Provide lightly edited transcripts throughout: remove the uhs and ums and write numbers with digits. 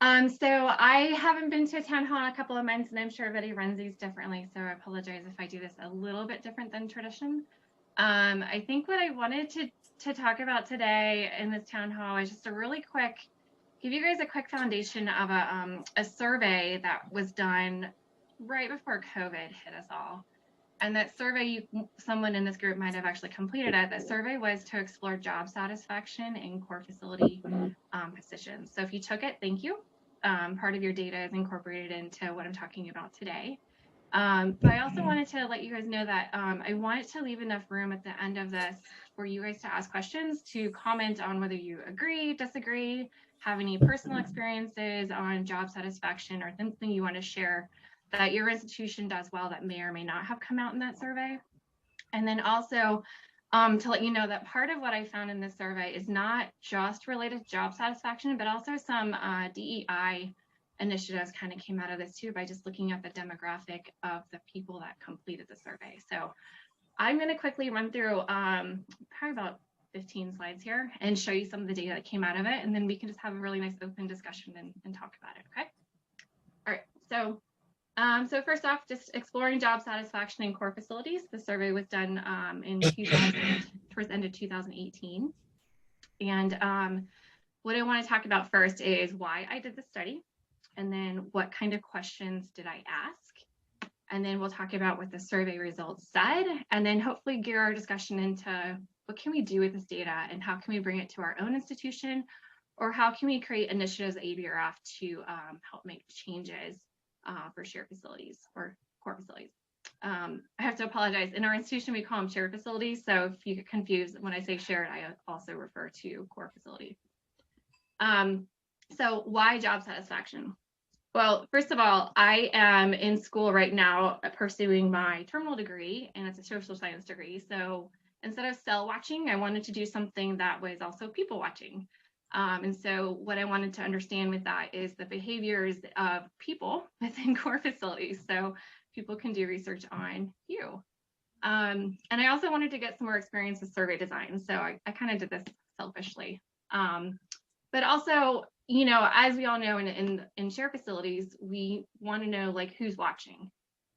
So I haven't been to a town hall in a couple of months, and I'm sure everybody runs these differently. So I apologize if I do this a little bit different than tradition. I think what I wanted to talk about today in this town hall is just a really quick, give you guys a quick foundation of a survey that was done right before COVID hit us all. And that survey, someone in this group might have actually completed it. That survey was to explore job satisfaction in core facility positions. So if you took it, thank you. Part of your data is incorporated into what I'm talking about today. But I also wanted to let you guys know that I wanted to leave enough room at the end of this for you guys to ask questions, to comment on whether you agree, disagree, have any personal experiences on job satisfaction, or something you want to share that your institution does well that may or may not have come out in that survey. And then also to let you know that part of what I found in this survey is not just related to job satisfaction, but also some DEI initiatives kind of came out of this too by just looking at the demographic of the people that completed the survey. So I'm going to quickly run through probably about 15 slides here and show you some of the data that came out of it, and then we can just have a really nice open discussion and talk about it, okay? All right, so first off, just exploring job satisfaction in core facilities. The survey was done in 2000, towards the end of 2018. And what I want to talk about first is why I did the study, and then what kind of questions did I ask? And then we'll talk about what the survey results said, and then hopefully gear our discussion into what can we do with this data and how can we bring it to our own institution, or how can we create initiatives at ABRF to help make changes for shared facilities or core facilities. I have to apologize. In our institution, we call them shared facilities. So if you get confused when I say shared, I also refer to core facility. So why job satisfaction? Well, first of all, I am in school right now pursuing my terminal degree, and it's a social science degree. So instead of cell watching, I wanted to do something that was also people watching. And so what I wanted to understand with that is the behaviors of people within core facilities, so people can do research on you. And I also wanted to get some more experience with survey design, so I kind of did this selfishly. But also, you know, as we all know, in share facilities, we want to know like who's watching.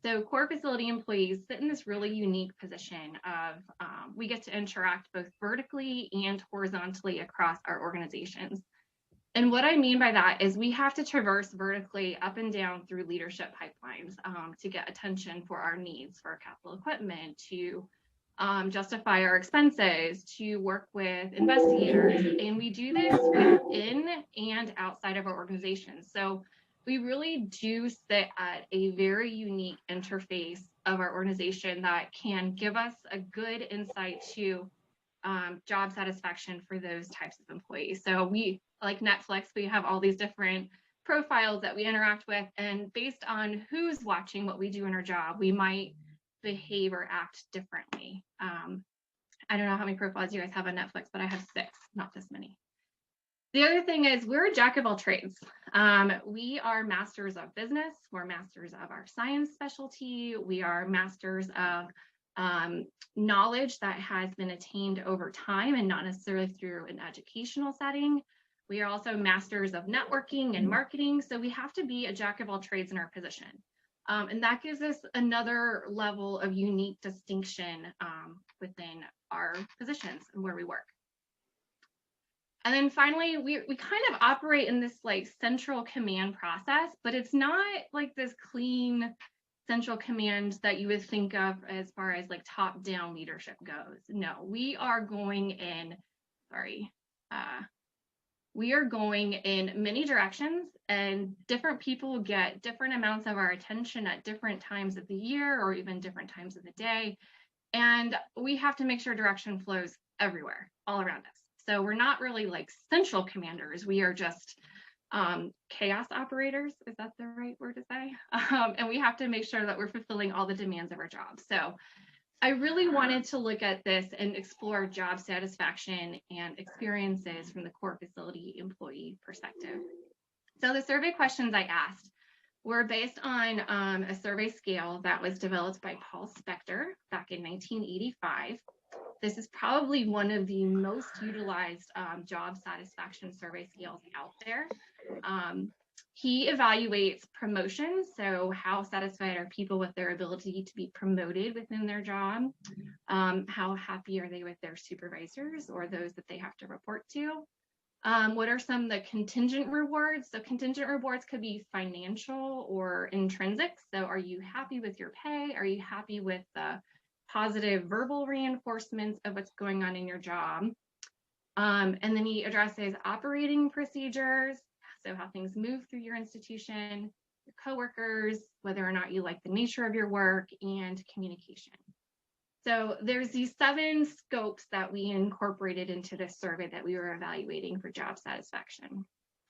So core facility employees sit in this really unique position of we get to interact both vertically and horizontally across our organizations. And what I mean by that is we have to traverse vertically up and down through leadership pipelines to get attention for our needs for capital equipment, to justify our expenses, to work with investigators. And we do this within and outside of our organization. So we really do sit at a very unique interface of our organization that can give us a good insight to job satisfaction for those types of employees. So we, like Netflix, we have all these different profiles that we interact with, and based on who's watching what we do in our job, we might behave or act differently. I don't know how many profiles you guys have on Netflix, but I have 6, not this many. The other thing is we're a jack of all trades. We are masters of business. We're masters of our science specialty. We are masters of knowledge that has been attained over time and not necessarily through an educational setting. We are also masters of networking and marketing. So we have to be a jack of all trades in our position. And that gives us another level of unique distinction within our positions and where we work. And then finally, we kind of operate in this like central command process, but it's not like this clean central command that you would think of as far as like top-down leadership goes. No, we are going in, we are going in many directions, and different people get different amounts of our attention at different times of the year or even different times of the day. And we have to make sure direction flows everywhere, all around us. So we're not really like central commanders. We are just chaos operators. Is that the right word to say? And we have to make sure that we're fulfilling all the demands of our job. So I really wanted to look at this and explore job satisfaction and experiences from the core facility employee perspective. So the survey questions I asked were based on a survey scale that was developed by Paul Spector back in 1985. This is probably one of the most utilized job satisfaction survey scales out there. He evaluates promotions, so how satisfied are people with their ability to be promoted within their job? How happy are they with their supervisors or those that they have to report to? What are some of the contingent rewards? So contingent rewards could be financial or intrinsic. So are you happy with your pay? Are you happy with the positive verbal reinforcements of what's going on in your job? And then he addresses operating procedures, so how things move through your institution, your coworkers, whether or not you like the nature of your work, and communication. So there's these 7 scopes that we incorporated into this survey that we were evaluating for job satisfaction.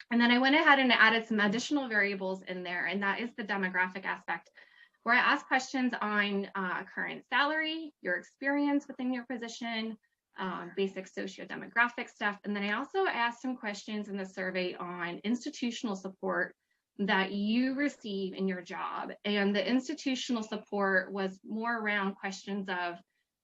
And then I went ahead and added some additional variables in there, and that is the demographic aspect, where I asked questions on current salary, your experience within your position, basic socio-demographic stuff. And then I also asked some questions in the survey on institutional support that you receive in your job. And the institutional support was more around questions of,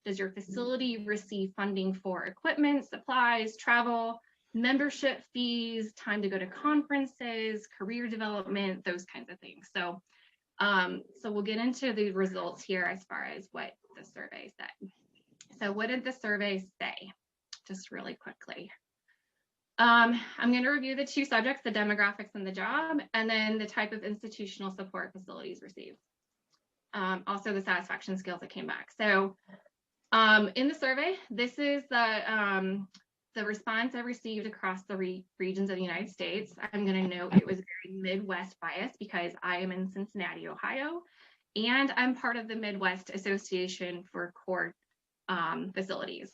does your facility receive funding for equipment, supplies, travel, membership fees, time to go to conferences, career development, those kinds of things. So, so we'll get into the results here as far as what the survey said. So what did the survey say? Just really quickly. I'm going to review the 2 subjects, the demographics and the job, and then the type of institutional support facilities receive. Also the satisfaction scales that came back. So in the survey, this is the response I received across the regions of the United States. I'm going to note it was very Midwest biased because I am in Cincinnati, Ohio, and I'm part of the Midwest Association for Core Facilities.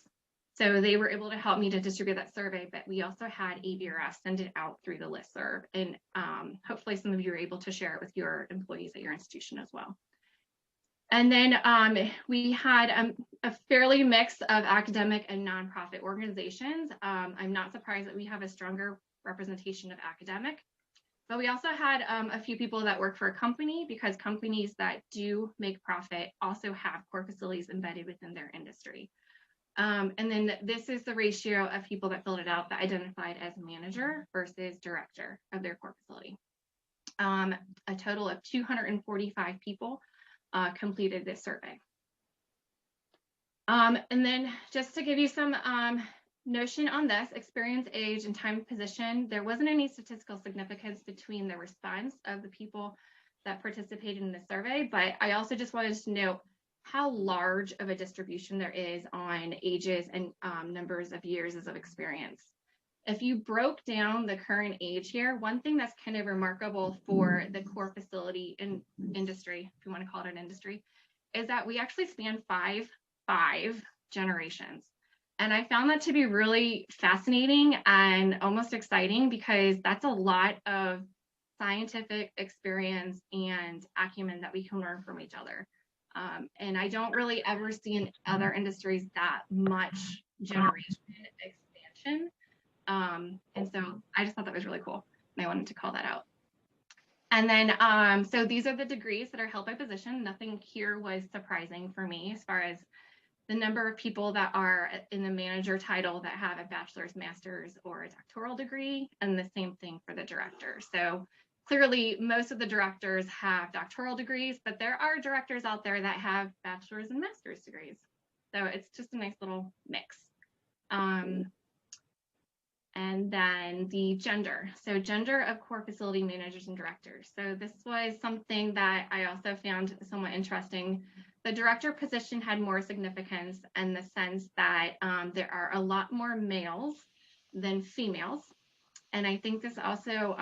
So they were able to help me to distribute that survey, but we also had ABRF send it out through the listserv, and hopefully some of you are able to share it with your employees at your institution as well. And then we had a fairly mix of academic and nonprofit organizations. I'm not surprised that we have a stronger representation of academic, but we also had a few people that work for a company, because companies that do make profit also have core facilities embedded within their industry. And then this is the ratio of people that filled it out that identified as manager versus director of their core facility. A total of 245 people completed this survey. And then just to give you some notion on this, experience, age, and time of position, there wasn't any statistical significance between the response of the people that participated in the survey, but I also just wanted to note how large of a distribution there is on ages and numbers of years of experience. If you broke down the current age here, one thing that's kind of remarkable for the core facility industry, if you want to call it an industry, is that we actually span five generations. And I found that to be really fascinating and almost exciting, because that's a lot of scientific experience and acumen that we can learn from each other. And I don't really ever see in other industries that much generation expansion. And so I just thought that was really cool, and I wanted to call that out. And then, so these are the degrees that are held by position. Nothing here was surprising for me as far as the number of people that are in the manager title that have a bachelor's, master's, or a doctoral degree, and the same thing for the director. So clearly, most of the directors have doctoral degrees, but there are directors out there that have bachelor's and master's degrees. So it's just a nice little mix. And then the gender. So gender of core facility managers and directors. So this was something that I also found somewhat interesting. The director position had more significance in the sense that there are a lot more males than females. And I think this also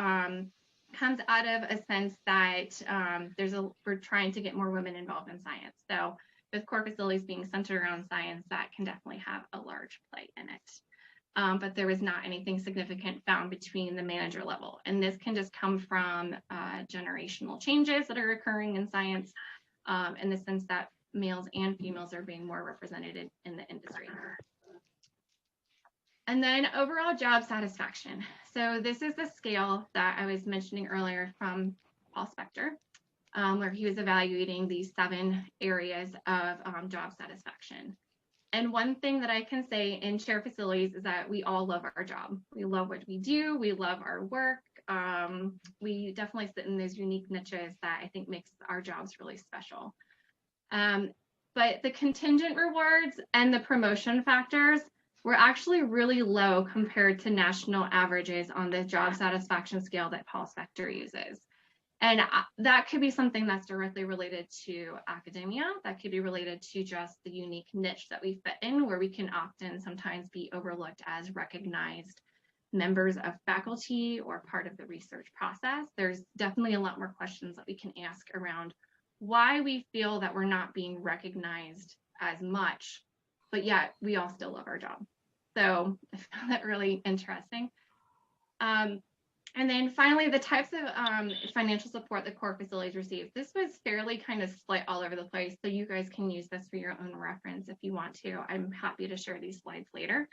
comes out of a sense that we're trying to get more women involved in science. So with core facilities being centered around science, that can definitely have a large play in it. But there was not anything significant found between the manager level. And this can just come from generational changes that are occurring in science, in the sense that males and females are being more represented in the industry. And then overall job satisfaction. So this is the scale that I was mentioning earlier from Paul Spector, where he was evaluating these 7 areas of job satisfaction. And one thing that I can say in chair facilities is that we all love our job. We love what we do. We love our work. we definitely sit in those unique niches that I think makes our jobs really special. But the contingent rewards and the promotion factors were actually really low compared to national averages on the job satisfaction scale that Paul Spector uses. And that could be something that's directly related to academia. That could be related to just the unique niche that we fit in, where we can often sometimes be overlooked as recognized members of faculty or part of the research process. There's definitely a lot more questions that we can ask around why we feel that we're not being recognized as much, but yet we all still love our job. So I found that really interesting. And then finally, the types of financial support that core facilities receive. This was fairly kind of split all over the place, so you guys can use this for your own reference if you want to. I'm happy to share these slides later.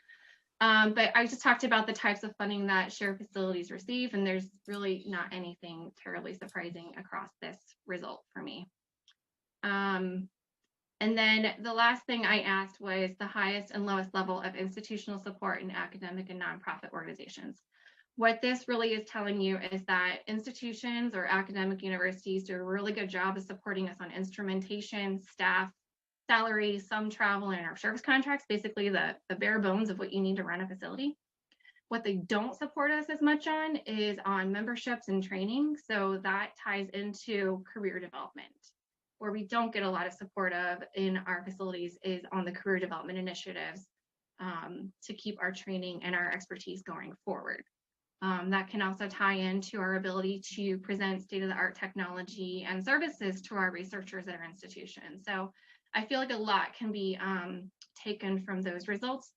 But I just talked about the types of funding that shared facilities receive, and there's really not anything terribly surprising across this result for me. And then the last thing I asked was the highest and lowest level of institutional support in academic and nonprofit organizations. What this really is telling you is that institutions or academic universities do a really good job of supporting us on instrumentation, staff, salary, some travel, and our service contracts, basically the bare bones of what you need to run a facility. What they don't support us as much on is on memberships and training. So that ties into career development. Where we don't get a lot of support of in our facilities is on the career development initiatives to keep our training and our expertise going forward. That can also tie into our ability to present state-of-the-art technology and services to our researchers at our institution. So I feel like a lot can be taken from those results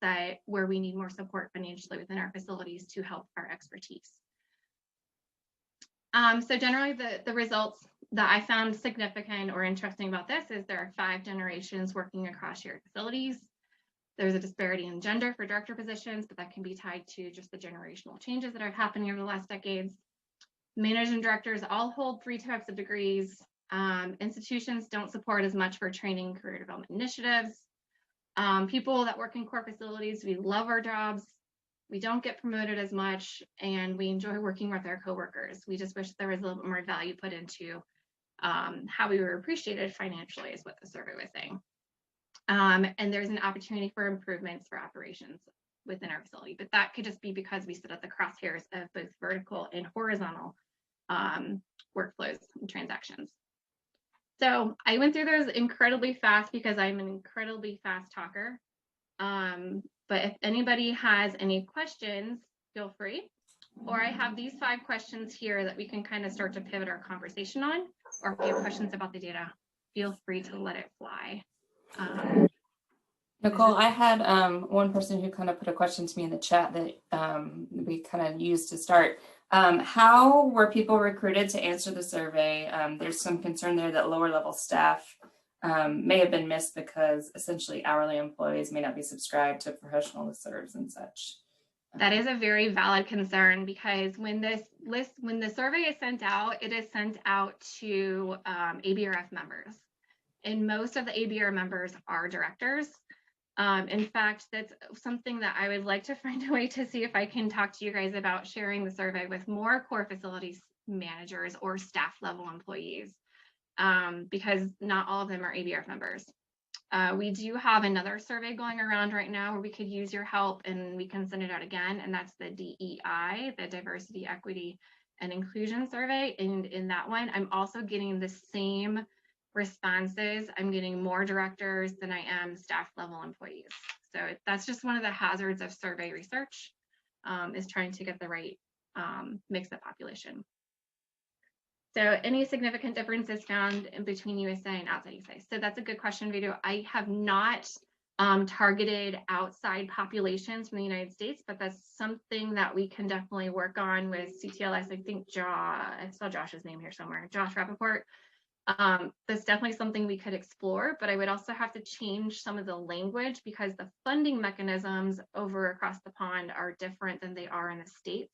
where we need more support financially within our facilities to help our expertise. So generally the results that I found significant or interesting about this is there are 5 generations working across your facilities. There's a disparity in gender for director positions, but that can be tied to just the generational changes that are happening over the last decades. Managing directors all hold 3 types of degrees. Institutions don't support as much for training career development initiatives. People that work in core facilities, we love our jobs. We don't get promoted as much, and we enjoy working with our coworkers. We just wish there was a little bit more value put into how we were appreciated financially is what the survey was saying. And there's an opportunity for improvements for operations within our facility, but that could just be because we sit at the crosshairs of both vertical and horizontal workflows and transactions. So I went through those incredibly fast because I'm an incredibly fast talker. But if anybody has any questions, feel free. Or I have these 5 questions here that we can kind of start to pivot our conversation on. Or if you have questions about the data, feel free to let it fly. Nicole, I had one person who kind of put a question to me in the chat that we kind of used to start. How were people recruited to answer the survey? There's some concern there that lower level staff may have been missed because essentially hourly employees may not be subscribed to professional listservs and such. That is a very valid concern because when the survey is sent out, it is sent out to ABRF members. And most of the ABR members are directors. In fact, that's something that I would like to find a way to see if I can talk to you guys about sharing the survey with more core facilities managers or staff level employees, because not all of them are ABRF members. We do have another survey going around right now where we could use your help and we can send it out again, and that's the DEI, the Diversity, Equity, and Inclusion Survey. And in that one, I'm also getting the same responses. I'm getting more directors than I am staff level employees. So that's just one of the hazards of survey research, is trying to get the right mix of population. So any significant differences found in between USA and outside USA? So that's a good question, Vito. I have not targeted outside populations from the United States, but that's something that we can definitely work on with CTLS. I think I saw Josh's name here somewhere, Josh Rappaport. That's definitely something we could explore, but I would also have to change some of the language because the funding mechanisms over across the pond are different than they are in the States,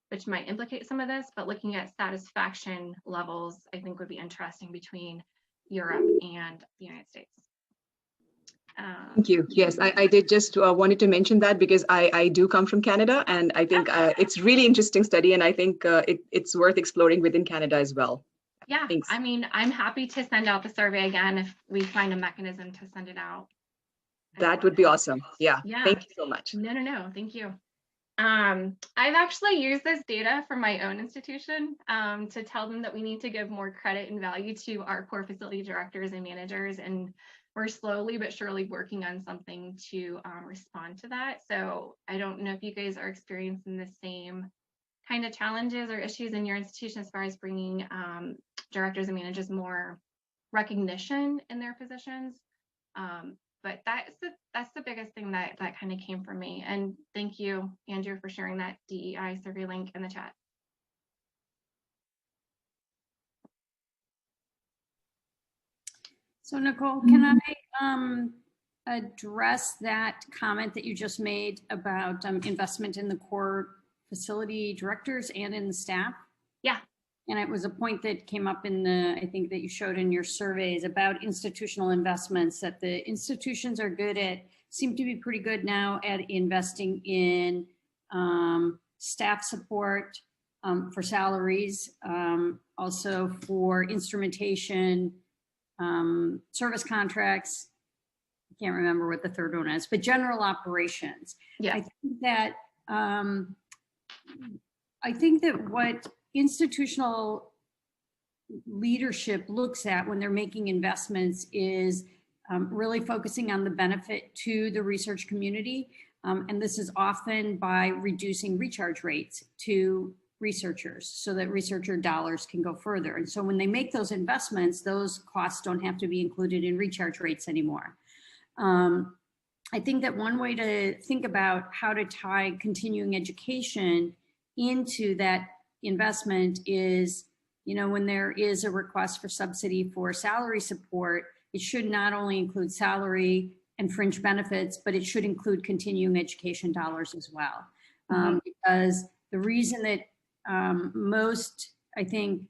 which might implicate some of this, but looking at satisfaction levels, I think would be interesting between Europe and the United States. Thank you. Yes, I did just wanted to mention that because I do come from Canada, and I think it's really interesting study, and I think it's worth exploring within Canada as well. Yeah, Thanks. I mean, I'm happy to send out the survey again if we find a mechanism to send it out. That would be awesome. Yeah. Yeah. Thank you so much. No, thank you. I've actually used this data from my own institution to tell them that we need to give more credit and value to our core facility directors and managers, and we're slowly but surely working on something to respond to that. So I don't know if you guys are experiencing the same kind of challenges or issues in your institution as far as bringing directors and managers more recognition in their positions. But that's the biggest thing that kind of came from me. And thank you, Andrew, for sharing that DEI survey link in the chat. So Nicole, can I address that comment that you just made about investment in the core facility directors and in the staff? Yeah. And it was a point that came up in the, I think that you showed in your surveys about institutional investments, that the institutions are good at, seem to be pretty good now at investing in staff support for salaries, also for instrumentation, service contracts. I can't remember what the third one is, but general operations. Yeah. I think that what institutional leadership looks at when they're making investments is really focusing on the benefit to the research community. And this is often by reducing recharge rates to researchers so that researcher dollars can go further. And so when they make those investments, those costs don't have to be included in recharge rates anymore. I think that one way to think about how to tie continuing education into that investment is, you know, when there is a request for subsidy for salary support, it should not only include salary and fringe benefits, but it should include continuing education dollars as well. Because the reason that most, I think,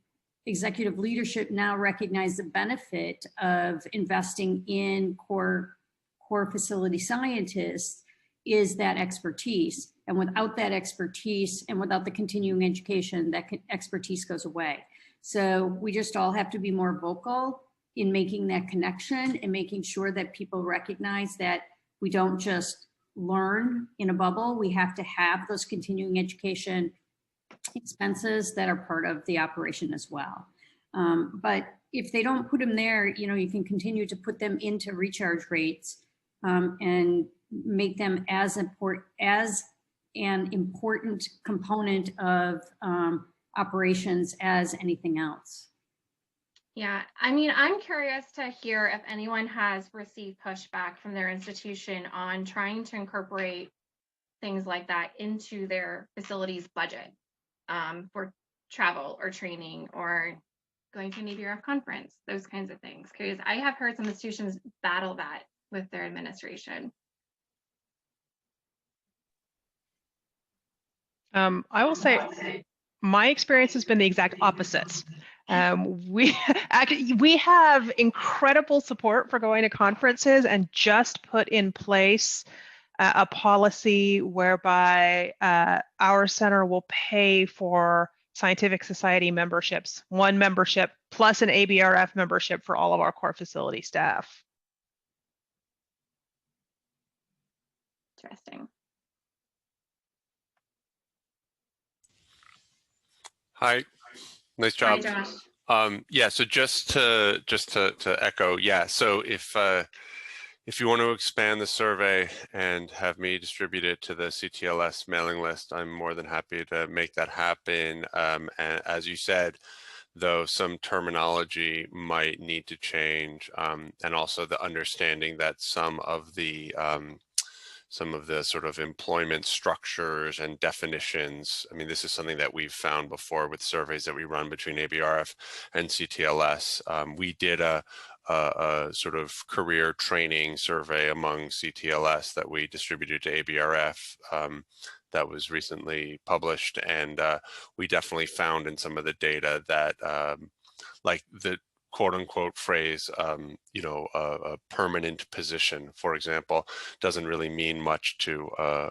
executive leadership now recognize the benefit of investing in core facility scientists is that expertise. And without that expertise and without the continuing education, that expertise goes away. So we just all have to be more vocal in making that connection and making sure that people recognize that we don't just learn in a bubble. We have to have those continuing education expenses that are part of the operation as well. But if they don't put them there, you know, you can continue to put them into recharge rates and make them as an important component of operations as anything else. Yeah, I mean, I'm curious to hear if anyone has received pushback from their institution on trying to incorporate things like that into their facilities budget for travel or training or going to an ABRF conference, those kinds of things. Because I have heard some institutions battle that with their administration. I will say my experience has been the exact opposite. We have incredible support for going to conferences and just put in place a policy whereby our center will pay for scientific society memberships, one membership plus an ABRF membership for all of our core facility staff. Interesting. Hi, nice job. Hi, Josh. Yeah, so just to echo, yeah. So if you want to expand the survey and have me distribute it to the CTLS mailing list, I'm more than happy to make that happen. And as you said, though, some terminology might need to change, and also the understanding that some of the sort of employment structures and definitions. I mean, this is something that we've found before with surveys that we run between ABRF and CTLS. We did a sort of career training survey among CTLS that we distributed to ABRF that was recently published. And we definitely found in some of the data that like the quote unquote phrase, you know, a permanent position, for example, doesn't really mean much to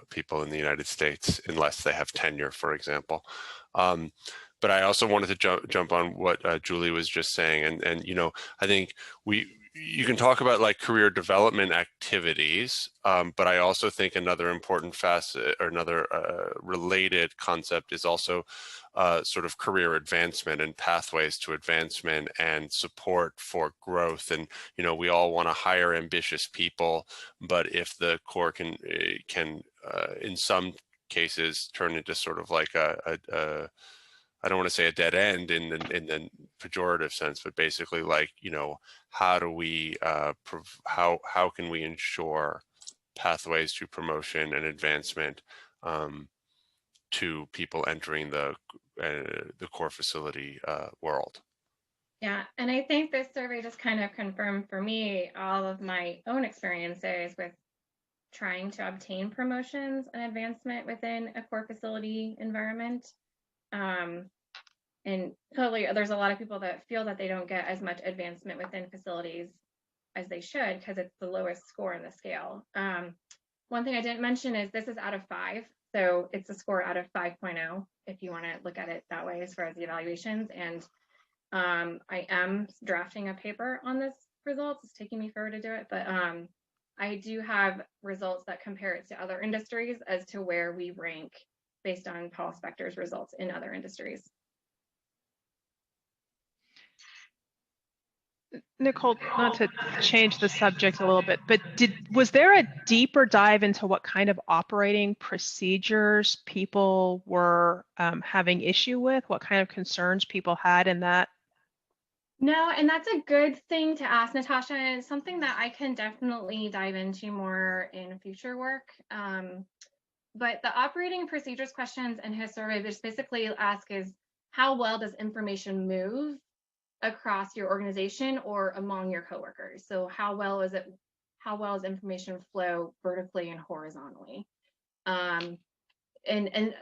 people in the United States unless they have tenure, for example. But I also wanted to jump on what Julie was just saying, and you know, I think you can talk about like career development activities, but I also think another important facet or another related concept is also sort of career advancement and pathways to advancement and support for growth. And you know, we all want to hire ambitious people, but if the Corps can in some cases turn into sort of like a I don't want to say a dead end in the pejorative sense, but basically like, you know, how do we how can we ensure pathways to promotion and advancement to people entering the Corps facility world? Yeah, and I think this survey just kind of confirmed for me all of my own experiences with trying to obtain promotions and advancement within a Corps facility environment. And totally, there's a lot of people that feel that they don't get as much advancement within facilities as they should because it's the lowest score in the scale. One thing I didn't mention is this is out of 5. So it's a score out of 5.0, if you want to look at it that way as far as the evaluations. And I am drafting a paper on this results. It's taking me forever to do it, but I do have results that compare it to other industries as to where we rank based on Paul Spector's results in other industries. Nicole, not to change the subject a little bit, but was there a deeper dive into what kind of operating procedures people were having issue with? What kind of concerns people had in that? No, and that's a good thing to ask, Natasha, and it's something that I can definitely dive into more in future work. But the operating procedures questions in his survey, which basically ask is, how well does information move across your organization or among your coworkers? So how well is information flow vertically and horizontally? And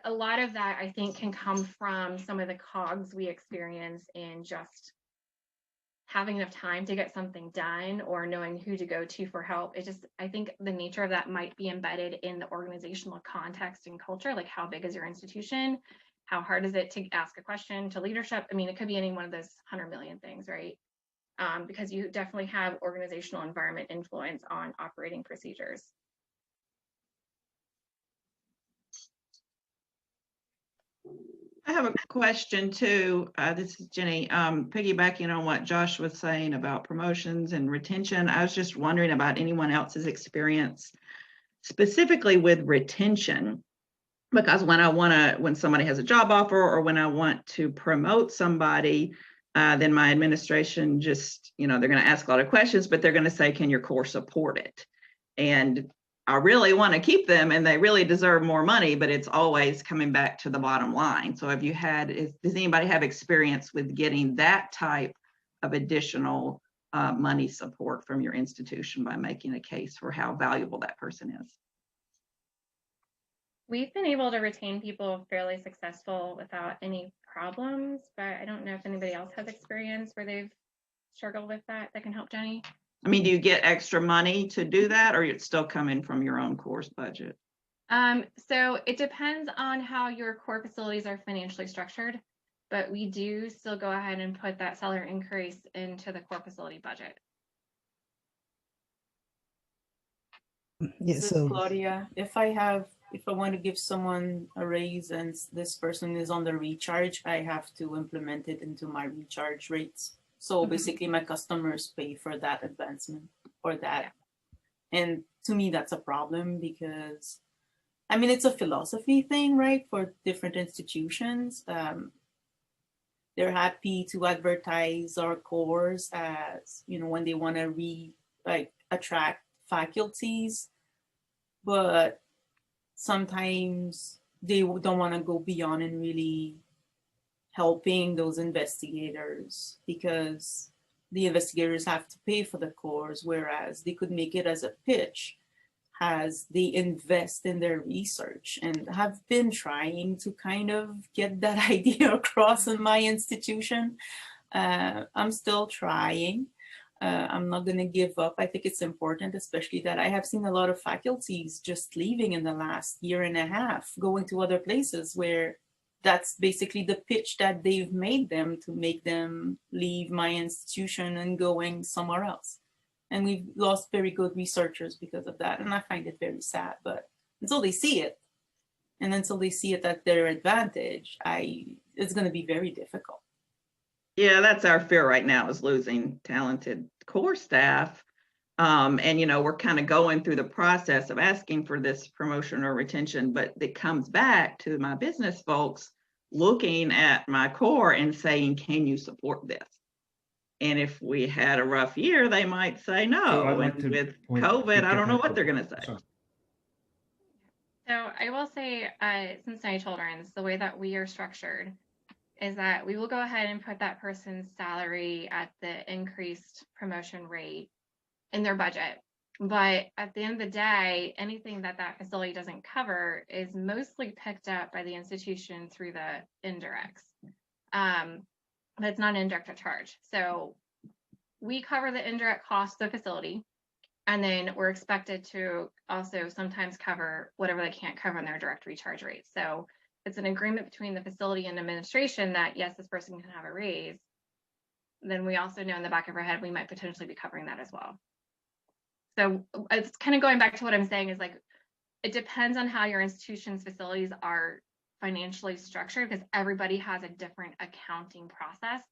a lot of that I think can come from some of the cogs we experience in just having enough time to get something done or knowing who to go to for help. It just, I think the nature of that might be embedded in the organizational context and culture, like how big is your institution? How hard is it to ask a question to leadership? I mean, it could be any one of those 100 million things, right? Because you definitely have organizational environment influence on operating procedures. I have a question too. This is Jenny. Piggybacking on what Josh was saying about promotions and retention, I was just wondering about anyone else's experience specifically with retention. Because when somebody has a job offer or when I want to promote somebody, then my administration just, you know, they're going to ask a lot of questions, but they're going to say, can your Corps support it? And I really want to keep them and they really deserve more money, but it's always coming back to the bottom line. So does anybody have experience with getting that type of additional money support from your institution by making a case for how valuable that person is? We've been able to retain people fairly successful without any problems, but I don't know if anybody else has experience where they've struggled with that can help, Jenny. I mean, do you get extra money to do that, or it's still coming from your own Corps budget? So it depends on how your Corps facilities are financially structured, but we do still go ahead and put that salary increase into the Corps facility budget. Yes, so Claudia, if I want to give someone a raise and this person is on the recharge, I have to implement it into my recharge rates. So basically my customers pay for that advancement or that. And to me, that's a problem because, I mean, it's a philosophy thing, right? For different institutions. They're happy to advertise our Corps as, you know, when they want to attract faculties, but sometimes they don't want to go beyond and really helping those investigators because the investigators have to pay for the Corps, whereas they could make it as a pitch as they invest in their research, and have been trying to kind of get that idea across in my institution. I'm still trying. I'm not going to give up. I think it's important, especially that I have seen a lot of faculties just leaving in the last year and a half, going to other places where that's basically the pitch that they've made them to make them leave my institution and going somewhere else. And we've lost very good researchers because of that. And I find it very sad, but until they see it, and until they see it at their advantage, it's going to be very difficult. Yeah, that's our fear right now, is losing talented core staff. And, you know, we're kind of going through the process of asking for this promotion or retention, but it comes back to my business folks looking at my core and saying, can you support this? And if we had a rough year, they might say no. So I'd like And to with point- COVID, I don't know what oh, they're going to say. sorry. So I will say, Cincinnati Children's, the way that we are structured is that we will go ahead and put that person's salary at the increased promotion rate in their budget. But at the end of the day, anything that that facility doesn't cover is mostly picked up by the institution through the indirects. But it's not an indirect charge. So we cover the indirect cost of the facility, and then we're expected to also sometimes cover whatever they can't cover in their direct recharge rate. So it's an agreement between the facility and administration that yes, this person can have a raise. Then we also know in the back of our head, we might potentially be covering that as well. So it's kind of going back to what I'm saying is like, it depends on how your institution's facilities are financially structured, because everybody has a different accounting process,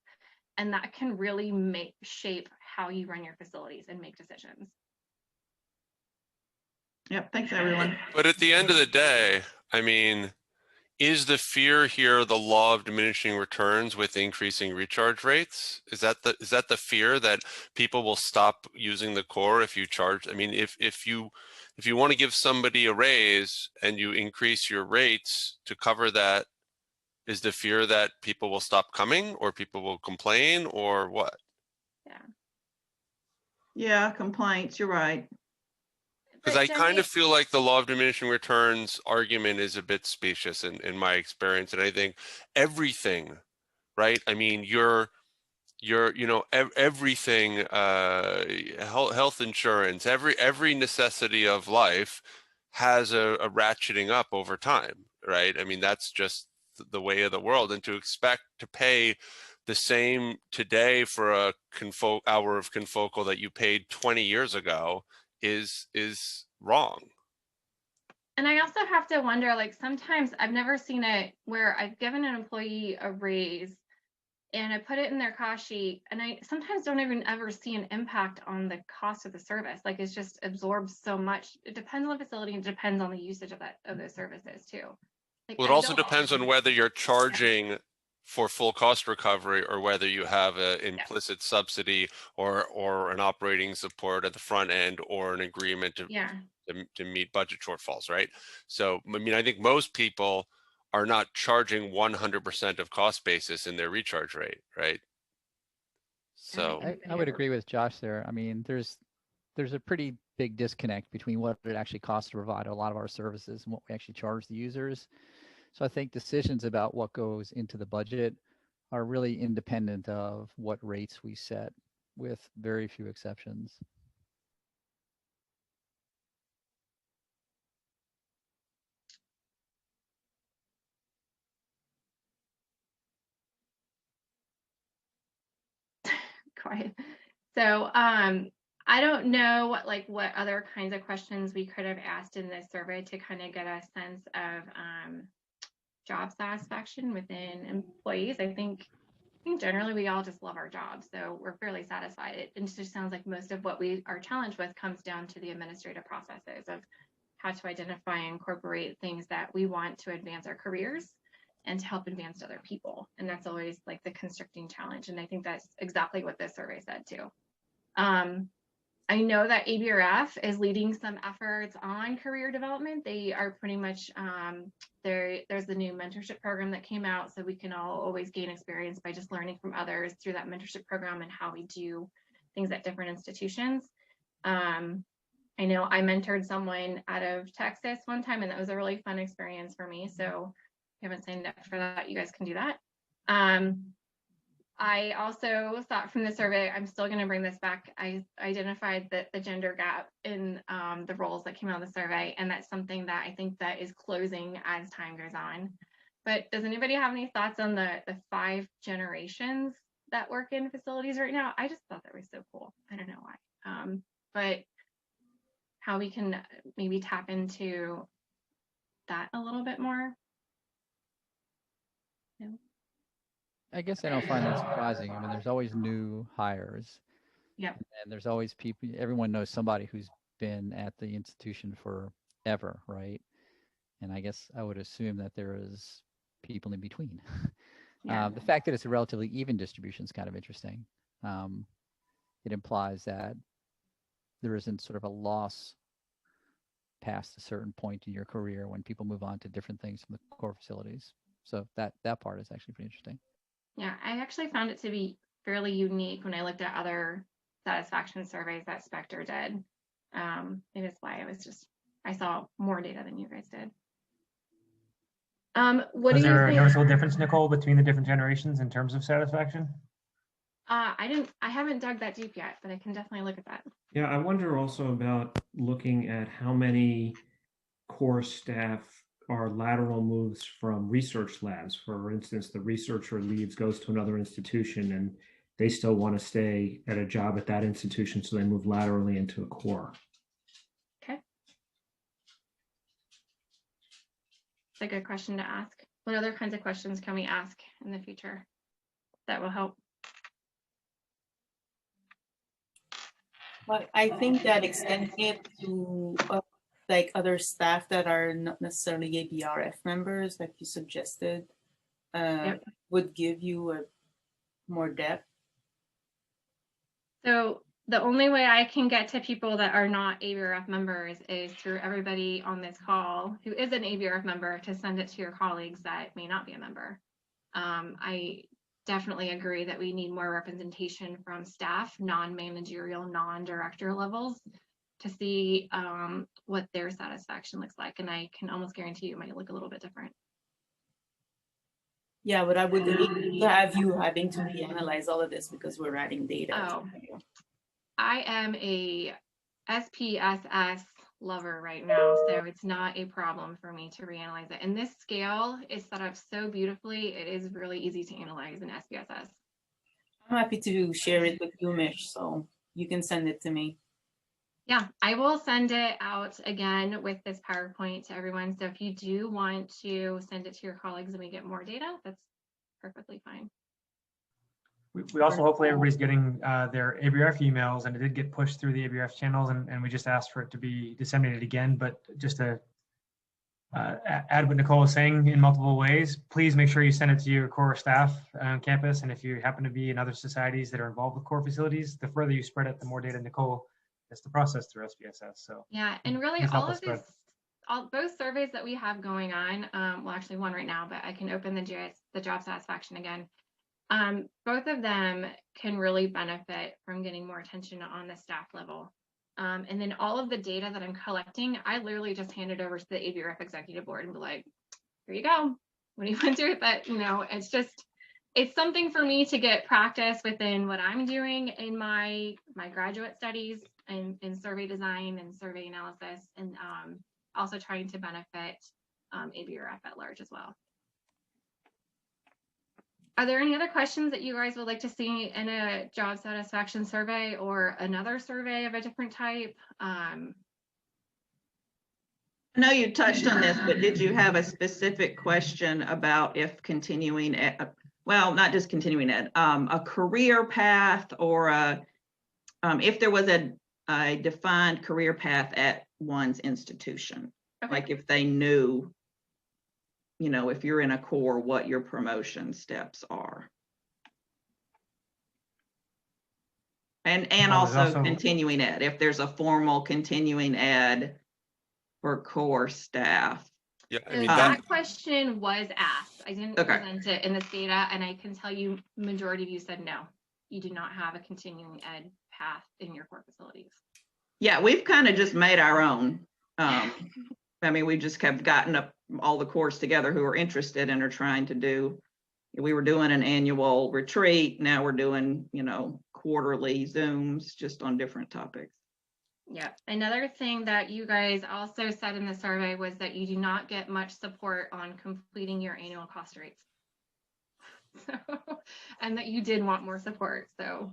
and that can really shape how you run your facilities and make decisions. Yep, thanks everyone. But at the end of the day, I mean, is the fear here the law of diminishing returns with increasing recharge rates? Is that the fear that people will stop using the core if you charge? I mean, if you want to give somebody a raise and you increase your rates to cover that, is the fear that people will stop coming or people will complain or what? Yeah, complaints, you're right. Because I kind of feel like the law of diminishing returns argument is a bit specious in my experience. And I think everything, right? I mean, everything, health insurance, every necessity of life has a ratcheting up over time, right? I mean, that's just the way of the world. And to expect to pay the same today for a hour of confocal that you paid 20 years ago is wrong. And I also have to wonder, like, sometimes I've never seen it where I've given an employee a raise and I put it in their cost sheet, and I sometimes don't even ever see an impact on the cost of the service. Like, it's just absorbed so much. It depends on the facility and it depends on the usage of those services too. Like, Well, it also depends on whether you're charging for full cost recovery or whether you have an implicit subsidy or an operating support at the front end or an agreement to meet budget shortfalls, right? So, I mean, I think most people are not charging 100% of cost basis in their recharge rate, right? So I would agree with Josh there. I mean, there's a pretty big disconnect between what it actually costs to provide a lot of our services and what we actually charge the users. So I think decisions about what goes into the budget are really independent of what rates we set, with very few exceptions. Quiet. So I don't know what other kinds of questions we could have asked in this survey to kind of get a sense of job satisfaction within employees. I think generally we all just love our jobs, so we're fairly satisfied. It just sounds like most of what we are challenged with comes down to the administrative processes of how to identify and incorporate things that we want to advance our careers and to help advance other people. And that's always like the constricting challenge. And I think that's exactly what this survey said too. I know that ABRF is leading some efforts on career development. They are pretty much, there's the new mentorship program that came out, so we can all always gain experience by just learning from others through that mentorship program and how we do things at different institutions. I know I mentored someone out of Texas one time, and that was a really fun experience for me. So if you haven't signed up for that, you guys can do that. I also thought from the survey, I'm still going to bring this back. I identified that the gender gap in the roles that came out of the survey, and that's something that I think that is closing as time goes on. But does anybody have any thoughts on the 5 generations that work in facilities right now? I just thought that was so cool. I don't know why. But how we can maybe tap into that a little bit more. No. I guess I don't find that surprising. I mean, there's always new hires. Yep. And there's always people, everyone knows somebody who's been at the institution forever, right? And I guess I would assume that there is people in between. Yeah. The fact that it's a relatively even distribution is kind of interesting. It implies that there isn't sort of a loss past a certain point in your career when people move on to different things from the core facilities. So that part is actually pretty interesting. Yeah, I actually found it to be fairly unique when I looked at other satisfaction surveys that Spectre did. It is why I saw more data than you guys did. What Was do you there a think? noticeable difference, Nicole, between the different generations in terms of satisfaction? I haven't dug that deep yet, but I can definitely look at that. Yeah, I wonder also about looking at how many core staff are lateral moves from research labs. For instance, the researcher leaves, goes to another institution, and they still want to stay at a job at that institution, so they move laterally into a core. Okay. It's a good question to ask. What other kinds of questions can we ask in the future that will help? Well, I think that extending it to like other staff that are not necessarily ABRF members, like you suggested, Yep. would give you a more depth. So the only way I can get to people that are not ABRF members is through everybody on this call who is an ABRF member to send it to your colleagues that may not be a member. I definitely agree that we need more representation from staff, non-managerial, non-director levels, to see what their satisfaction looks like. And I can almost guarantee you it might look a little bit different. Yeah, but I would hate to have you having to reanalyze all of this because we're adding data. Oh, I am a SPSS lover right now, so it's not a problem for me to reanalyze it. And this scale is set up so beautifully, it is really easy to analyze in SPSS. I'm happy to share it with you, Mish, so you can send it to me. Yeah, I will send it out again with this PowerPoint to everyone. So if you do want to send it to your colleagues and we get more data, that's perfectly fine. We also, hopefully everybody's getting their ABRF emails, and it did get pushed through the ABRF channels, and we just asked for it to be disseminated again. But just to add what Nicole is saying in multiple ways, please make sure you send it to your core staff on campus. And if you happen to be in other societies that are involved with core facilities, the further you spread it, the more data Nicole has to process through SPSS. So yeah, and really all of this, both surveys that we have going on, well, actually one right now, but I can open the job satisfaction again. Both of them can really benefit from getting more attention on the staff level. And then all of the data that I'm collecting, I literally just hand it over to the ABRF executive board and be like, here you go. What do you want to do with it? You know, it's something for me to get practice within what I'm doing in my graduate studies and in survey design and survey analysis, and also trying to benefit ABRF at large as well. Are there any other questions that you guys would like to see in a job satisfaction survey or another survey of a different type? I know you touched on this, but did you have a specific question about if continuing ed, well, not just continuing ed, a career path, or if there was a defined career path at one's institution? Okay. Like if they knew, you know, if you're in a core, what your promotion steps are. And also continuing ed, if there's a formal continuing ed for core staff. Yeah, I mean, that question was asked. I didn't present it in this data, and I can tell you majority of you said no, you do not have a continuing ed path in your core facilities. Yeah, we've kind of just made our own. I mean, we just have gotten up all the cores together who are interested and are trying to do, we were doing an annual retreat. Now we're doing, quarterly Zooms just on different topics. Yeah. Another thing that you guys also said in the survey was that you do not get much support on completing your annual cost rates. So, and that you did want more support. So,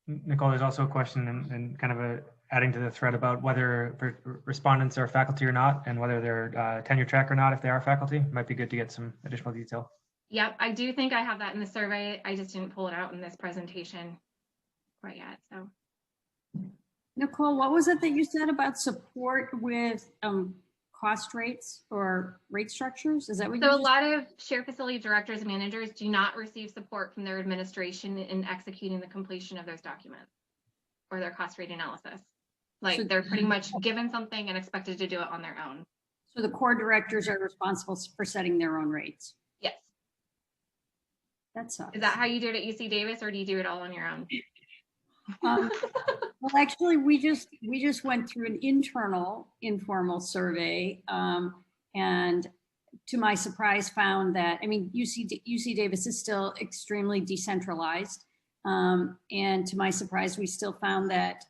Nicole, there's also a question and kind of adding to the thread about whether respondents are faculty or not, and whether they're tenure track or not. If they are faculty, might be good to get some additional detail. yep, I do think I have that in the survey. I just didn't pull it out in this presentation quite yet. So, Nicole, what was it that you said about support with cost rates or rate structures? Is that what you so a just- lot of shared facility directors and managers do not receive support from their administration in executing the completion of those documents or their cost rate analysis. Like So- they're pretty much given something and expected to do it on their own. So the core directors are responsible for setting their own rates. Yes. That sucks. Is that how you do it at UC Davis, or do you do it all on your own? Well, actually, we just went through an internal informal survey, and to my surprise, found that UC Davis is still extremely decentralized, and to my surprise, we still found that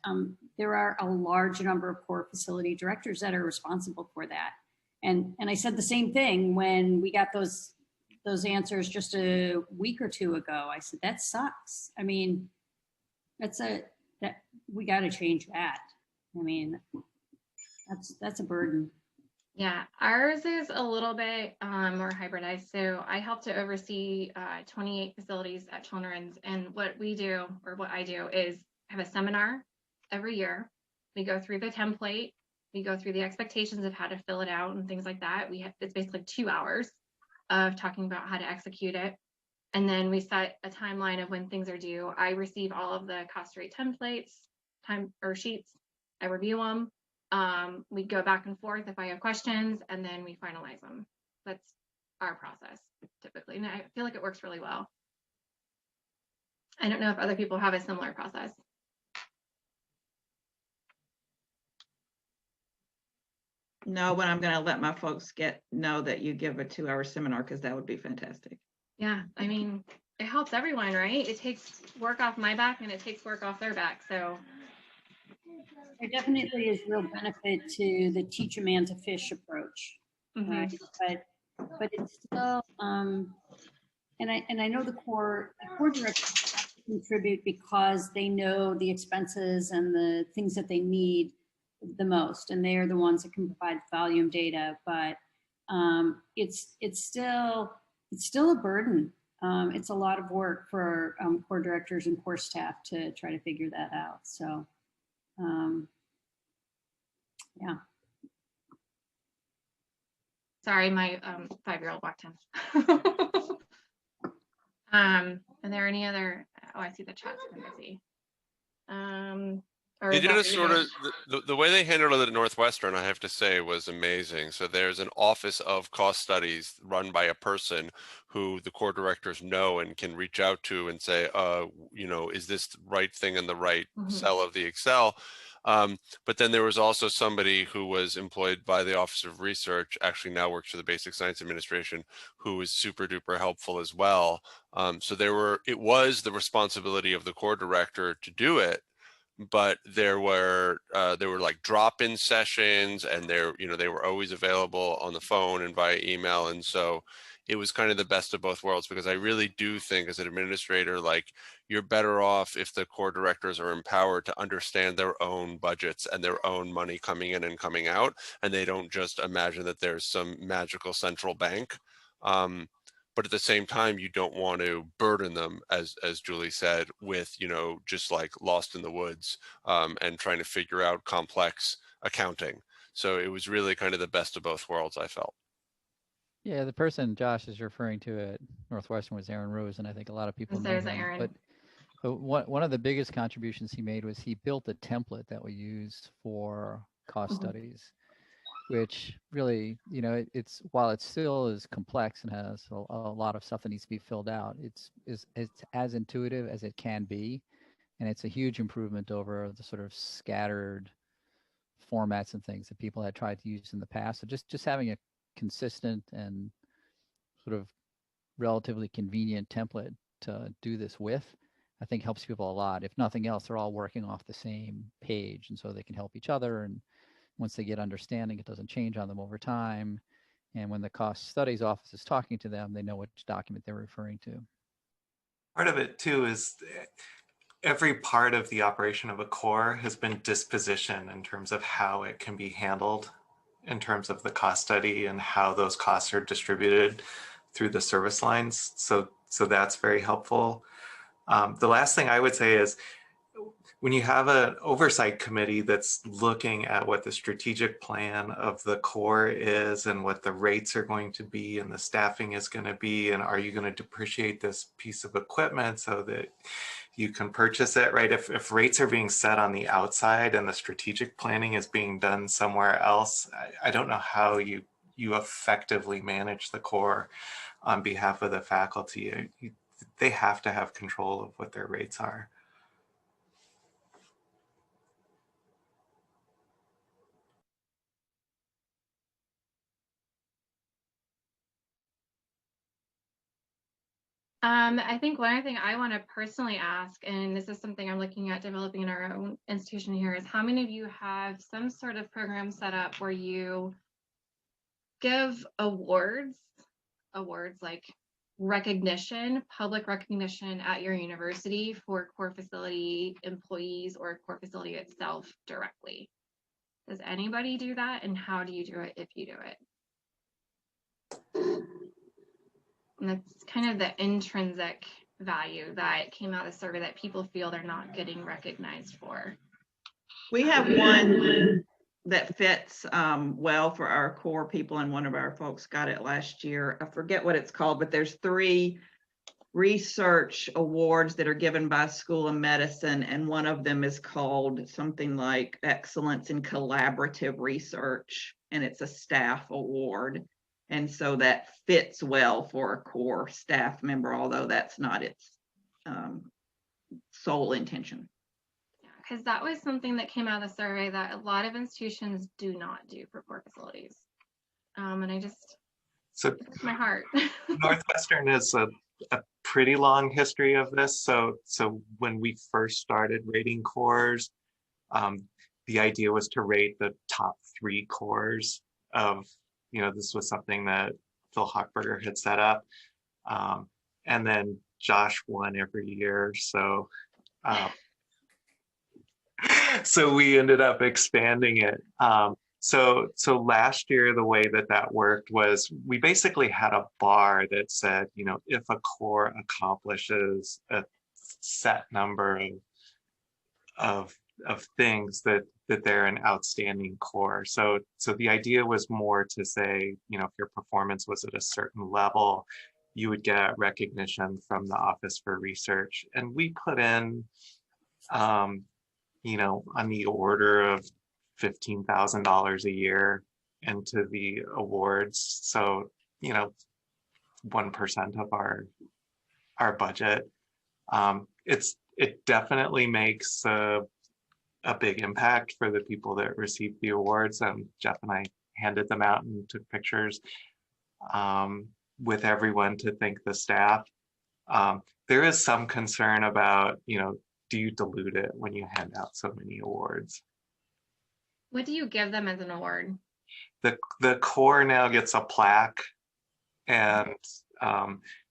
there are a large number of core facility directors that are responsible for that. And I said the same thing when we got those answers just a week or two ago. I said that sucks. I mean, that we got to change that. I mean, that's a burden. Yeah, ours is a little bit more hybridized. So I help to oversee 28 facilities at Children's, and what I do is have a seminar every year. We go through the template, we go through the expectations of how to fill it out and things like that. It's basically 2 hours of talking about how to execute it. And then we set a timeline of when things are due. I receive all of the cost rate templates, sheets. I review them. We go back and forth if I have questions, and then we finalize them. That's our process typically. And I feel like it works really well. I don't know if other people have a similar process. No, but I'm going to let my folks know that you give a 2-hour seminar, because that would be fantastic. Yeah, I mean, it helps everyone, right? It takes work off my back and it takes work off their back. So There definitely is real benefit to the teach a man to fish approach, right? But it's still, and I know the core directors contribute because they know the expenses and the things that they need the most, and they are the ones that can provide volume data. But it's still a burden. It's a lot of work for core directors and core staff to try to figure that out. So, yeah. sorry, my 5-year-old walked in. Are there any other? Oh, I see the chat's been busy. They did a sort of the way they handled it at Northwestern, I have to say, was amazing. So there's an office of cost studies run by a person who the core directors know and can reach out to and say, is this the right thing in the right cell of the Excel? But then there was also somebody who was employed by the Office of Research, actually now works for the Basic Science Administration, who was super duper helpful as well. So it was the responsibility of the core director to do it. But there were like drop-in sessions, and they were always available on the phone and via email, and so it was kind of the best of both worlds, because I really do think as an administrator, like, you're better off if the core directors are empowered to understand their own budgets and their own money coming in and coming out, and they don't just imagine that there's some magical central bank. But at the same time, you don't want to burden them, as Julie said, with, just like lost in the woods and trying to figure out complex accounting. So it was really kind of the best of both worlds, I felt. Yeah, the person Josh is referring to at Northwestern was Aaron Rose, and I think a lot of people know him. Aaron. But one of the biggest contributions he made was he built a template that we use for cost studies, which really, it's while it still is complex and has a lot of stuff that needs to be filled out, it's as intuitive as it can be, and it's a huge improvement over the sort of scattered formats and things that people had tried to use in the past. So just having a consistent and sort of relatively convenient template to do this with, I think helps people a lot. If nothing else, they're all working off the same page, and so they can help each other. And once they get understanding, it doesn't change on them over time. And when the cost studies office is talking to them, they know which document they're referring to. Part of it too is every part of the operation of a core has been dispositioned in terms of how it can be handled in terms of the cost study and how those costs are distributed through the service lines. So that's very helpful. The last thing I would say is when you have an oversight committee that's looking at what the strategic plan of the core is and what the rates are going to be and the staffing is going to be, and are you going to depreciate this piece of equipment so that you can purchase it, right? If rates are being set on the outside and the strategic planning is being done somewhere else, I don't know how you effectively manage the core on behalf of the faculty. They have to have control of what their rates are. I think one other thing I want to personally ask, and this is something I'm looking at developing in our own institution here, is how many of you have some sort of program set up where you give awards like recognition, public recognition at your university for core facility employees or core facility itself directly? Does anybody do that, and how do you do it if you do it? And that's kind of the intrinsic value that came out of the survey that people feel they're not getting recognized for. We have one that fits well for our core people, and one of our folks got it last year. I forget what it's called, but there's 3 research awards that are given by School of Medicine, and one of them is called something like Excellence in Collaborative Research, and it's a staff award. And so that fits well for a core staff member, although that's not its sole intention. Because that was something that came out of the survey that a lot of institutions do not do for core facilities. And I just, so it hurts my heart. Northwestern has a pretty long history of this. So when we first started rating cores, the idea was to rate the top 3 cores of, this was something that Phil Hochberger had set up. And then Josh won every year. So we ended up expanding it. So last year, the way that worked was we basically had a bar that said, if a core accomplishes a set number of things that they're an outstanding core. So the idea was more to say, if your performance was at a certain level, you would get recognition from the Office for Research. And we put in, on the order of $15,000 a year into the awards. So, 1% of our budget. It definitely makes a big impact for the people that receive the awards. Jeff and I handed them out and took pictures with everyone to thank the staff. There is some concern about, do you dilute it when you hand out so many awards? What do you give them as an award? The core now gets a plaque, and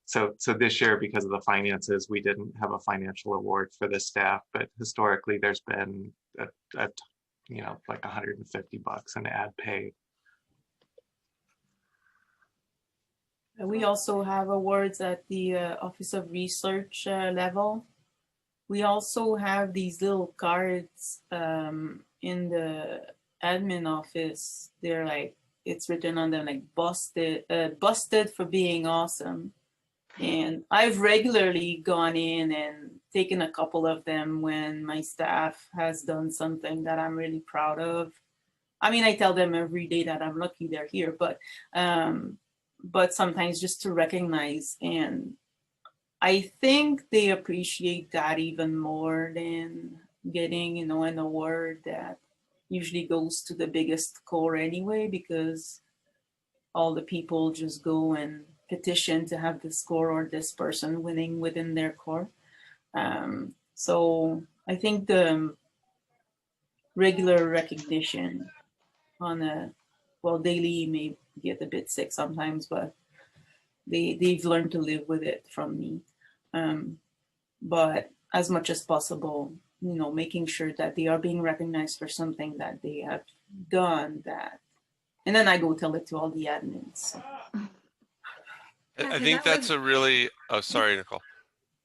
so this year, because of the finances, we didn't have a financial award for the staff, but historically there's been like $150 in ad pay. We also have awards at the Office of Research level. We also have these little cards in the admin office. They're like, it's written on them like busted for being awesome. And I've regularly gone in and taken a couple of them when my staff has done something that I'm really proud of. I mean, I tell them every day that I'm lucky they're here, but sometimes just to recognize. And I think they appreciate that even more than getting, an award that usually goes to the biggest core anyway, because all the people just go and petition to have this score or this person winning within their core. So I think the regular recognition on a, well, daily may get a bit sick sometimes, but they've learned to live with it from me. But as much as possible, you know, making sure that they are being recognized for something that they have done that, and then I go tell it to all the admins. I think that's a really, oh, sorry, Nicole.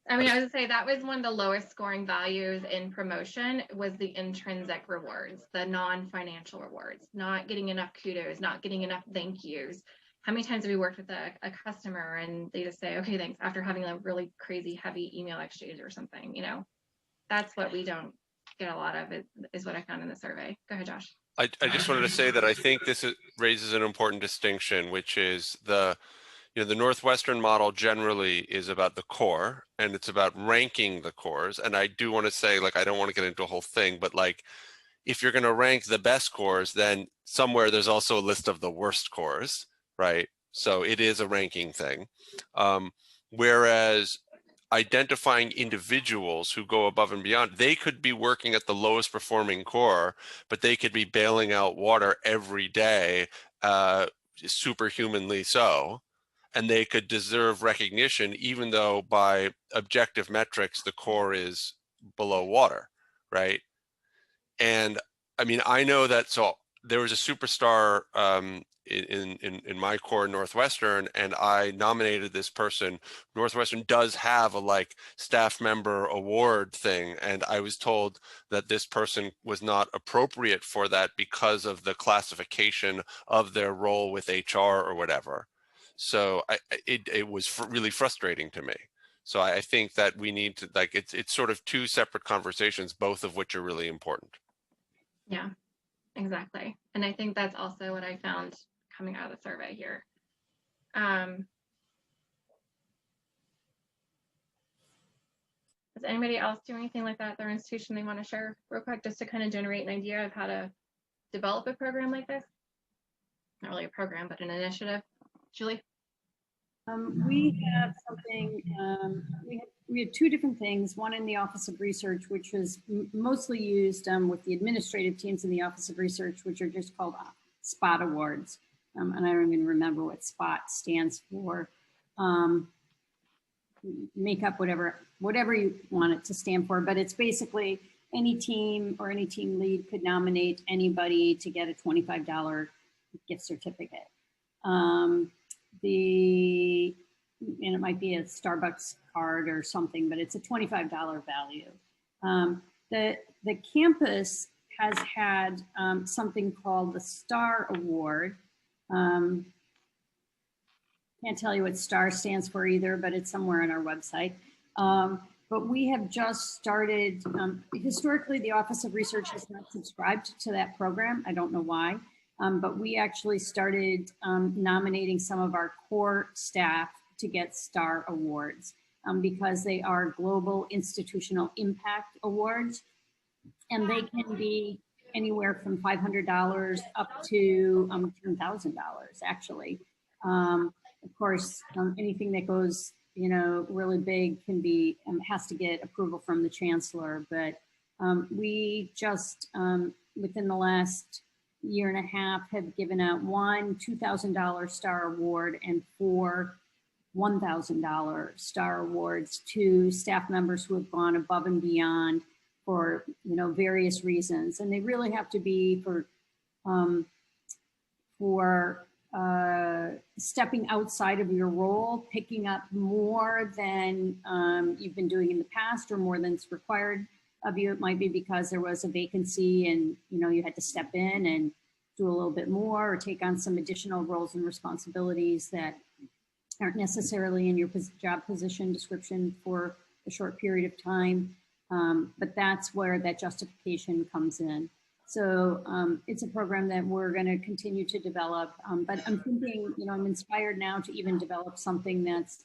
I mean, I was gonna say that was one of the lowest scoring values in promotion was the intrinsic rewards, the non-financial rewards, not getting enough kudos, not getting enough thank yous. How many times have we worked with a customer and they just say, okay, thanks, after having a really crazy heavy email exchange or something, you know? That's what we don't get a lot of, is what I found in the survey. Go ahead, Josh. I just wanted to say that I think this raises an important distinction, which is the Northwestern model generally is about the core and it's about ranking the cores. And I do want to say, like, I don't want to get into a whole thing, but like, if you're going to rank the best cores, then somewhere there's also a list of the worst cores, right? So it is a ranking thing. Whereas identifying individuals who go above and beyond, they could be working at the lowest performing core, but they could be bailing out water every day, superhumanly so. And they could deserve recognition, even though by objective metrics, the core is below water, right? And I mean, I know that, so there was a superstar in my core Northwestern, and I nominated this person. Northwestern does have a like staff member award thing, and I was told that this person was not appropriate for that because of the classification of their role with HR or whatever. So it was really frustrating to me. So I think that we need to, like, it's sort of two separate conversations, both of which are really important. Yeah, exactly. And I think that's also what I found coming out of the survey here. Does anybody else do anything like that at their institution they want to share real quick, just to kind of generate an idea of how to develop a program like this? Not really a program, but an initiative. Julie? We have something, we had two different things, one in the Office of Research, which was mostly used with the administrative teams in the Office of Research, which are just called SPOT Awards. And I don't even remember what SPOT stands for. Make up whatever you want it to stand for, but it's basically any team or any team lead could nominate anybody to get a $25 gift certificate. And it might be a Starbucks card or something, but it's a $25 value. The campus has had something called the STAR Award. Can't tell you what STAR stands for either, but it's somewhere on our website. But we have just started, historically, the Office of Research has not subscribed to that program. I don't know why. But we actually started nominating some of our core staff to get STAR awards because they are global institutional impact awards. And they can be anywhere from $500 up to $10,000 actually. Of course, anything that goes, really big can be, has to get approval from the chancellor. But we just, within the last year and a half, have given out one $2,000 STAR award and 4 $1,000 STAR awards to staff members who have gone above and beyond for various reasons, and they really have to be for stepping outside of your role, picking up more than you've been doing in the past or more than's required of you. It might be because there was a vacancy and you had to step in and do a little bit more or take on some additional roles and responsibilities that aren't necessarily in your job position description for a short period of time. But that's where that justification comes in. So it's a program that we're going to continue to develop. But I'm thinking, I'm inspired now to even develop something that's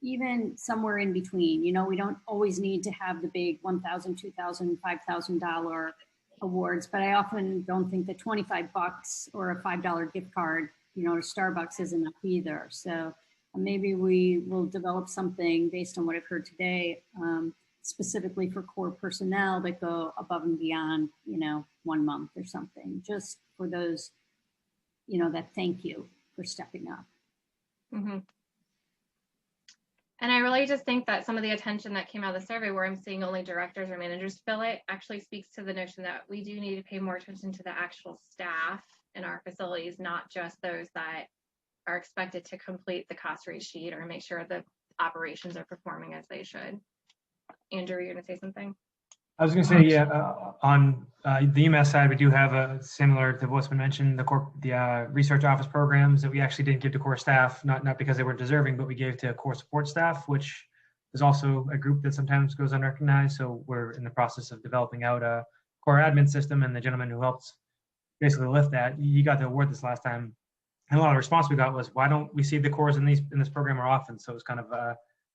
even somewhere in between. We don't always need to have the big $1,000, $2,000, $5,000 awards, but I often don't think that $25 or a $5 gift card you know, to Starbucks isn't enough either. So maybe we will develop something based on what I've heard today, specifically for core personnel that go above and beyond, you know, 1 month or something, just for those, you know, that thank you for stepping up. Mm-hmm. And I really just think that some of the attention that came out of the survey, where I'm seeing only directors or managers fill it, actually speaks to the notion that we do need to pay more attention to the actual staff in our facilities, not just those that are expected to complete the cost rate sheet or make sure the operations are performing as they should. Andrew, you're going to say something? I was going to say, yeah, on the UMass side, we do have a similar to what's been mentioned, the research office programs that we actually didn't give to core staff, not because they weren't deserving, but we gave to core support staff, which is also a group that sometimes goes unrecognized. So we're in the process of developing out a core admin system, and the gentleman who helped basically lift that, he got the award this last time. And a lot of response we got was, why don't we see the cores in this program more often? So it's kind of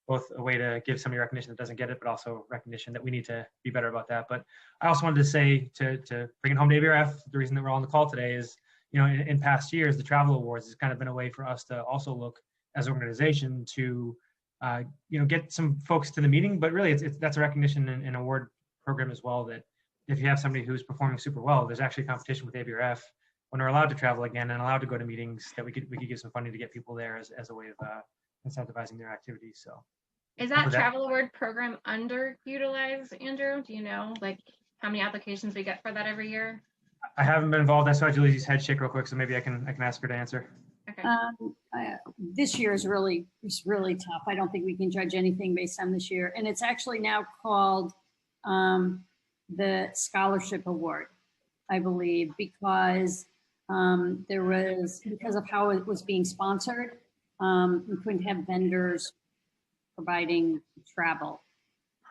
both a way to give somebody recognition that doesn't get it, but also recognition that we need to be better about that. But I also wanted to say, to bring it home to ABRF, the reason that we're on the call today is, you know, in past years, the travel awards has kind of been a way for us to also look as an organization to, you know, get some folks to the meeting. But really, that's a recognition and award program as well, that if you have somebody who's performing super well, there's actually competition with ABRF when we're allowed to travel again and allowed to go to meetings, that we could give some funding to get people there as a way of incentivizing their activities. So is that travel award program underutilized, Andrew? Do you know, like, how many applications we get for that every year? I haven't been involved. I saw Julie's head shake real quick, so maybe I can ask her to answer. Okay. This year is really tough. I don't think we can judge anything based on this year, and it's actually now called the Scholarship Award, I believe, because because of how it was being sponsored, we couldn't have vendors providing travel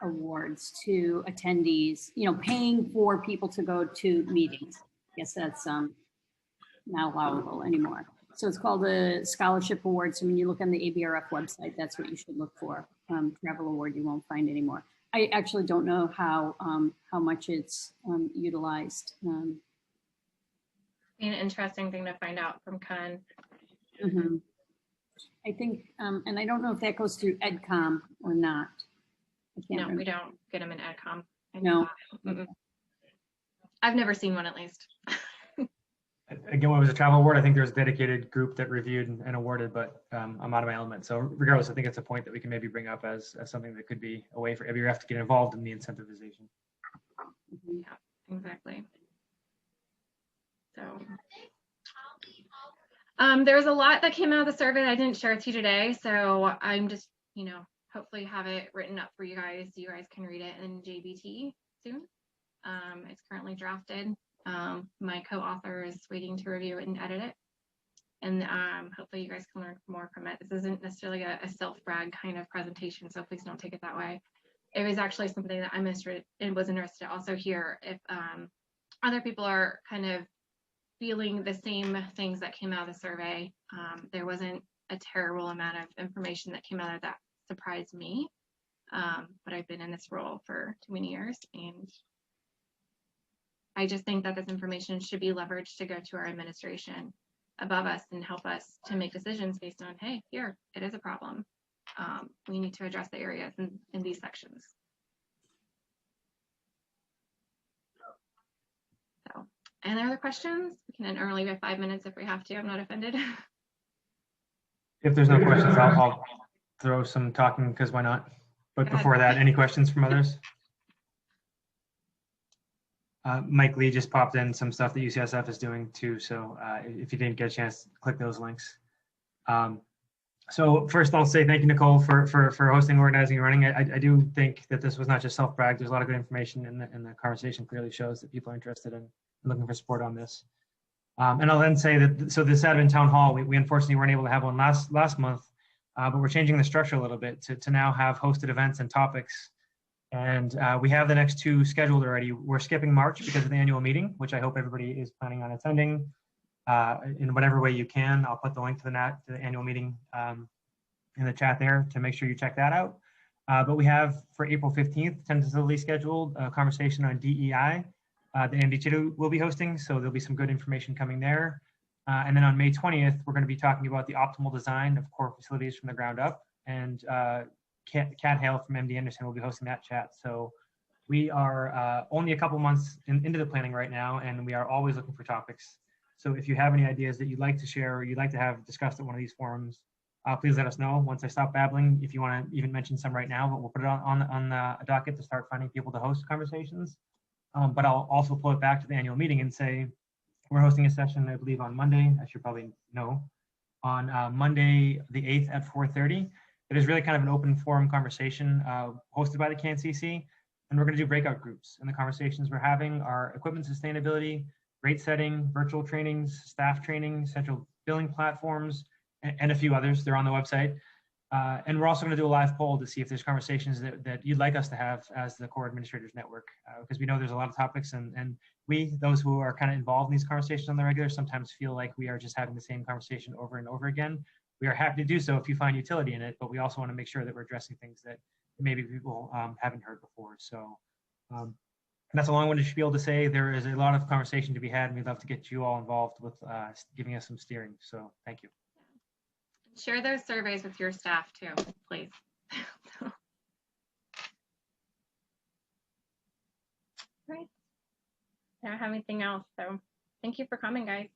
awards to attendees, you know, paying for people to go to meetings. I guess that's not allowable anymore. So it's called a Scholarship Award. So when you look on the ABRF website, that's what you should look for. Travel award you won't find anymore. I actually don't know how much it's utilized. An interesting thing to find out from Ken. Mm-hmm. I think, and I don't know if that goes through EdCom or not. No, remember. We don't get them in EdCom. No. I've never seen one, at least. Again, when it was a travel award, I think there's a dedicated group that reviewed and awarded, but I'm out of my element. So regardless, I think it's a point that we can maybe bring up as something that could be a way for ABRF to get involved in the incentivization. Yeah, exactly. So there was a lot that came out of the survey that I didn't share with you today. So I'm just, you know, hopefully have it written up for you guys. You guys can read it in JBT soon. It's currently drafted. My co-author is waiting to review it and edit it. And hopefully you guys can learn more from it. This isn't necessarily a self-brag kind of presentation, so please don't take it that way. It was actually something that I'm interested and was interested to also hear if other people are kind of feeling the same things that came out of the survey. There wasn't a terrible amount of information that came out of that surprised me, but I've been in this role for too many years, and I just think that this information should be leveraged to go to our administration above us and help us to make decisions based on, hey, here, it is a problem. We need to address the areas in these sections. So, any other questions? We can end early by 5 minutes if we have to. I'm not offended. If there's no questions, I'll throw some talking, because why not? But before that, any questions from others? Mike Lee just popped in some stuff that UCSF is doing too. So if you didn't get a chance, click those links. So first I'll say thank you, Nicole, for hosting, organizing, and running. I do think that this was not just self-brag. There's a lot of good information, and the conversation clearly shows that people are interested in looking for support on this. And I'll then say that, so this admin town hall, we unfortunately weren't able to have one last month, but we're changing the structure a little bit to now have hosted events and topics. And we have the next two scheduled already. We're skipping March because of the annual meeting, which I hope everybody is planning on attending in whatever way you can. I'll put the link to the annual meeting in the chat there to make sure you check that out. But we have for April 15th, tentatively scheduled a conversation on DEI that Andy Chidu will be hosting. So there'll be some good information coming there. And then on May 20th, we're going to be talking about the optimal design of core facilities from the ground up. And Kat Hale from MD Anderson will be hosting that chat. So we are only a couple months into the planning right now, and we are always looking for topics. So if you have any ideas that you'd like to share or you'd like to have discussed at one of these forums, please let us know. Once I stop babbling, if you want to even mention some right now, but we'll put it on a docket to start finding people to host conversations. But I'll also pull it back to the annual meeting and say, we're hosting a session, I believe, on Monday. I should probably know. On Monday, the 8th at 4:30. It is really kind of an open forum conversation hosted by the CAN-CC. And we're going to do breakout groups. And the conversations we're having are equipment sustainability, rate setting, virtual trainings, staff training, central billing platforms, and a few others. They're on the website. And we're also going to do a live poll to see if there's conversations that you'd like us to have as the Core Administrators Network, because we know there's a lot of topics, and we, those who are kind of involved in these conversations on the regular, sometimes feel like we are just having the same conversation over and over again. We are happy to do so if you find utility in it, but we also want to make sure that we're addressing things that maybe people haven't heard before. So that's a long-winded spiel to say there is a lot of conversation to be had, and we'd love to get you all involved with giving us some steering. So thank you. Share those surveys with your staff too, please. Right. I don't have anything else, so thank you for coming, guys.